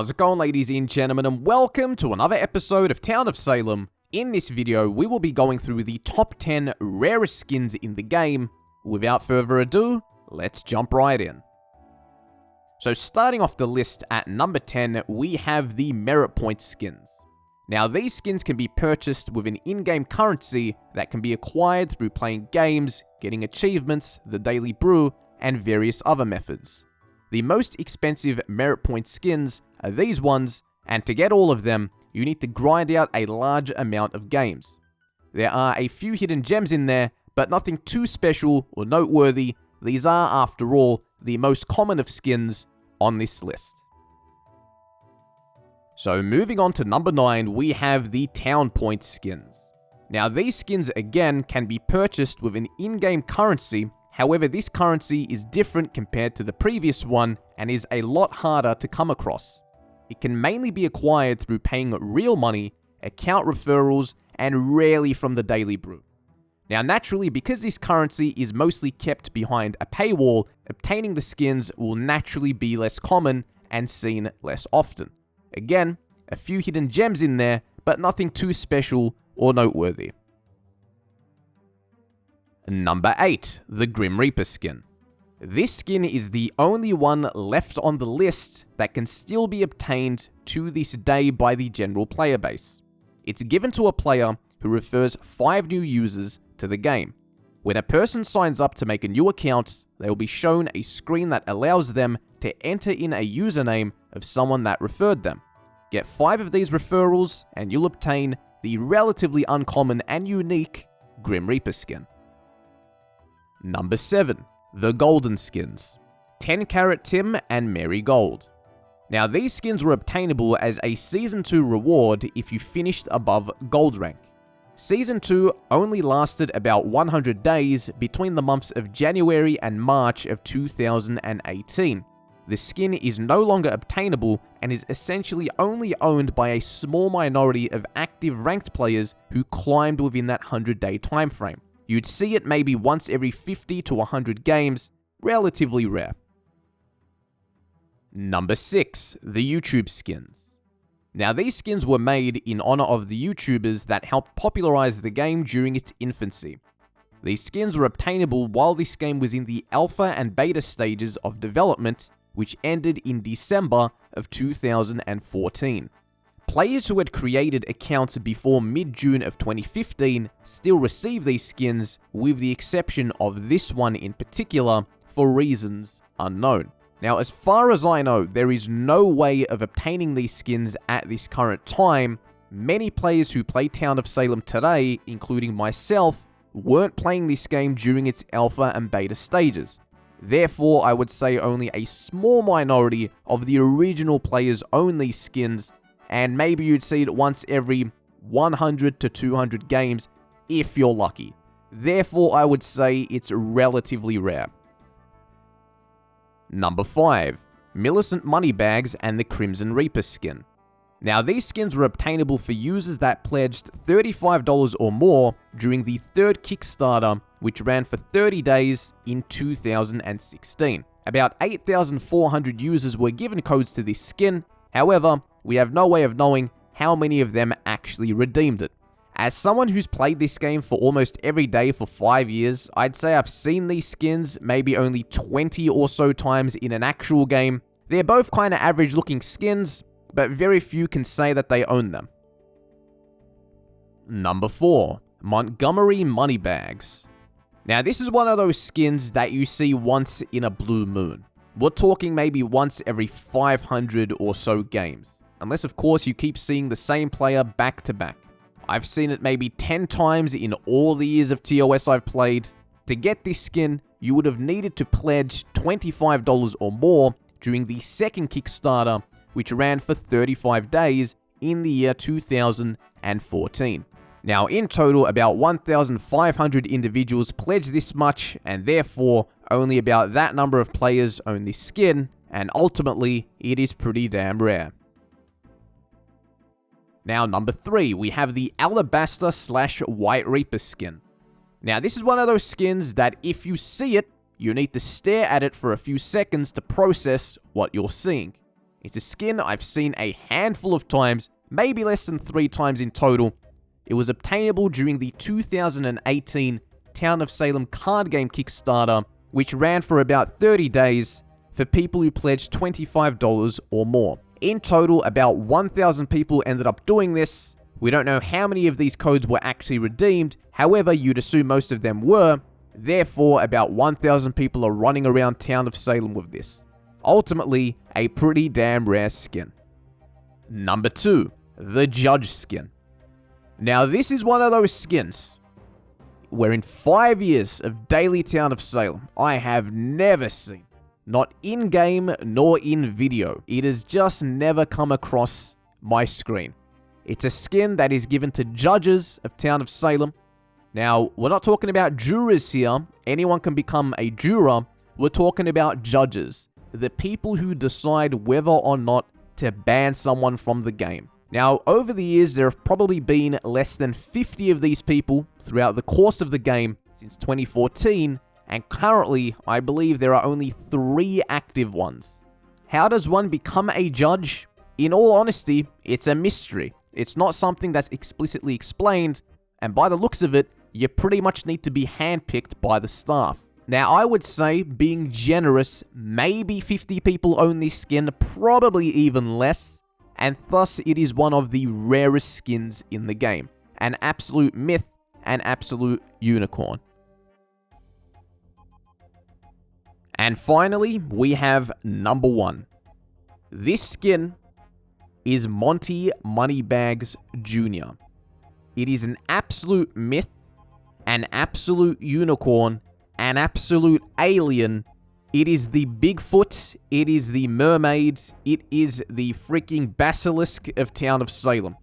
How's it going, ladies and gentlemen, and welcome to another episode of Town of Salem. In this video, we will be going through the top 10 rarest skins in the game. Without further ado, let's jump right in. So starting off the list at number 10, we have the merit point skins. Now these skins can be purchased with an in-game currency that can be acquired through playing games, getting achievements, the daily brew, and various other methods. The most expensive merit point skins are these ones, and to get all of them, you need to grind out a large amount of games. There are a few hidden gems in there, but nothing too special or noteworthy. These are, after all, the most common of skins on this list. So moving on to number 9, we have the Town Point skins. Now these skins again can be purchased with an in-game currency. However, this currency is different compared to the previous one and is a lot harder to come across. It can mainly be acquired through paying real money, account referrals, and rarely from the daily brew. Now naturally, because this currency is mostly kept behind a paywall, obtaining the skins will naturally be less common and seen less often. Again, a few hidden gems in there, but nothing too special or noteworthy. Number 8, the Grim Reaper skin. This skin is the only one left on the list that can still be obtained to this day by the general player base. It's given to a player who refers 5 new users to the game. When a person signs up to make a new account, they will be shown a screen that allows them to enter in a username of someone that referred them. Get 5 of these referrals and you'll obtain the relatively uncommon and unique Grim Reaper skin. Number 7, the Golden skins. 10 Carat Tim and Mary Gold. Now these skins were obtainable as a Season 2 reward if you finished above Gold rank. Season 2 only lasted about 100 days between the months of January and March of 2018. The skin is no longer obtainable and is essentially only owned by a small minority of active ranked players who climbed within that 100-day time frame. You'd see it maybe once every 50 to 100 games, relatively rare. Number 6, the YouTube skins. Now these skins were made in honor of the YouTubers that helped popularize the game during its infancy. These skins were obtainable while this game was in the alpha and beta stages of development, which ended in December of 2014. Players who had created accounts before mid-June of 2015 still receive these skins, with the exception of this one in particular, for reasons unknown. Now, as far as I know, there is no way of obtaining these skins at this current time. Many players who play Town of Salem today, including myself, weren't playing this game during its alpha and beta stages. Therefore, I would say only a small minority of the original players own these skins, and maybe you'd see it once every 100 to 200 games if you're lucky. Therefore, I would say it's relatively rare. Number 5, MILLICENT Moneybags and the Crimson Reaper skin. Now these skins were obtainable for users that pledged $35 or more during the 3rd Kickstarter, which ran for 30 days in 2016. About 8,400 users were given codes to this skin. However, we have no way of knowing how many of them actually redeemed it. As someone who's played this game for almost every day for 5 years, I'd say I've seen these skins maybe only 20 or so times in an actual game. They're both kind of average looking skins, but very few can say that they own them. Number 4, Montgomery Moneybags. Now this is one of those skins that you see once in a blue moon. We're talking maybe once every 500 or so games. Unless of course you keep seeing the same player back to back. I've seen it maybe 10 times in all the years of TOS I've played. To get this skin, you would have needed to pledge $25 or more during the 2nd Kickstarter, which ran for 35 days in the year 2014. Now in total, about 1,500 individuals pledged this much, and therefore only about that number of players own this skin, and ultimately it is pretty damn rare. Now number 3, we have the Alabaster / White Reaper skin. Now this is one of those skins that if you see it, you need to stare at it for a few seconds to process what you're seeing. It's a skin I've seen a handful of times, maybe less than 3 times in total. It was obtainable during the 2018 Town of Salem card game Kickstarter, which ran for about 30 days for people who pledged $25 or more. In total, about 1,000 people ended up doing this. We don't know how many of these codes were actually redeemed, however, you'd assume most of them were. Therefore, about 1,000 people are running around Town of Salem with this. Ultimately, a pretty damn rare skin. Number 2, the Judge skin. Now, this is one of those skins where in 5 years of daily Town of Salem, I have never seen, not in-game nor in video, it has just never come across my screen. It's a skin that is given to judges of Town of Salem. Now, we're not talking about jurors here. Anyone can become a juror. We're talking about judges, the people who decide whether or not to ban someone from the game. Now, over the years, there have probably been less than 50 of these people throughout the course of the game since 2014, and currently, I believe there are only 3 active ones. How does one become a judge? In all honesty, it's a mystery. It's not something that's explicitly explained, and by the looks of it, you pretty much need to be handpicked by the staff. Now, I would say, being generous, maybe 50 people own this skin, probably even less, and thus it is one of the rarest skins in the game. An absolute myth, an absolute unicorn. And finally, we have number 1. This skin is Monty Moneybags Jr. It is an absolute myth, an absolute unicorn, an absolute alien. It is the Bigfoot, it is the mermaid, it is the freaking basilisk of Town of Salem.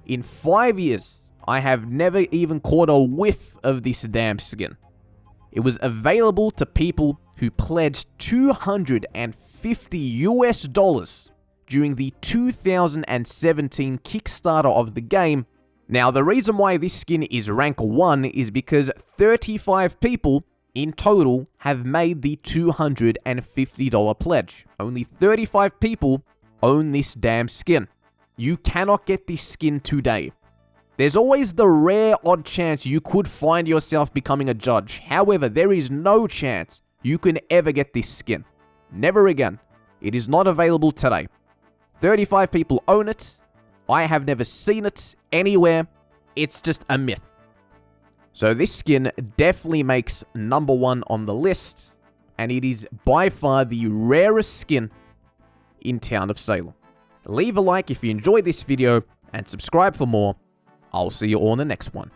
In 5 years, I have never even caught a whiff of this damn skin. It was available to people who pledged $250 US during the 2017 Kickstarter of the game. Now, the reason why this skin is rank 1 is because 35 people in total have made the $250 pledge. Only 35 people own this damn skin. You cannot get this skin today. There's always the rare odd chance you could find yourself becoming a judge. However, there is no chance you can ever get this skin. Never again. It is not available today. 35 people own it. I have never seen it anywhere. It's just a myth. So this skin definitely makes number 1 on the list, and it is by far the rarest skin in Town of Salem. Leave a like if you enjoyed this video, and subscribe for more. I'll see you all in the next one.